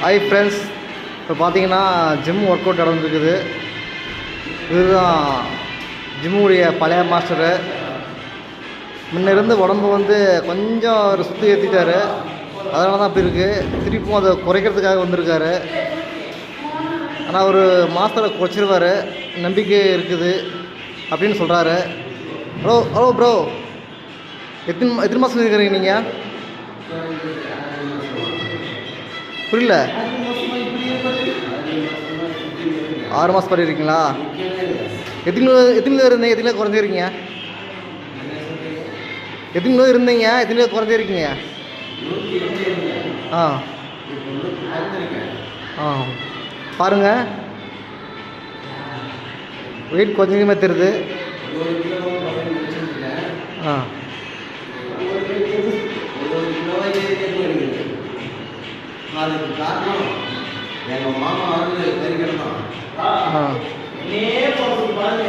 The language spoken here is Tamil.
ஹாய் ஃப்ரெண்ட்ஸ், இப்போ பார்த்தீங்கன்னா ஜிம் ஒர்க் அவுட் நடந்துருக்குது. இதுதான் ஜிம்முடைய பழைய மாஸ்டரு. முன்ன இருந்து உடம்பு கொஞ்சம் ஒரு சுற்றி ஏற்றிட்டார். அதனால தான் அப்படி இருக்குது. திருப்பியும் அதை குறைக்கிறதுக்காக வந்திருக்காரு. ஆனால் ஒரு மாஸ்டரை குறைச்சிருவார், நம்பிக்கை இருக்குது அப்படின்னு சொல்கிறாரு. ஹலோ ப்ரோ, எத்தனை மாதம் இருக்கிறீங்க நீங்கள்? புரியல. 6 மாதம் பண்ணியிருக்கீங்களா? எத்தனை இருந்தீங்க, எத்தனை குறைஞ்சிருக்கீங்க? எத்தனை இருந்தீங்க, எத்தனை குறைஞ்சிருக்கீங்க? ஆ ஆ பாருங்கள், வெயிட் கொஞ்சமே தெரியுது. ஆ அதுக்கு காரணம் எங்கள் மாமா வந்து தெரிவிக்கணும். ஆ பாருங்க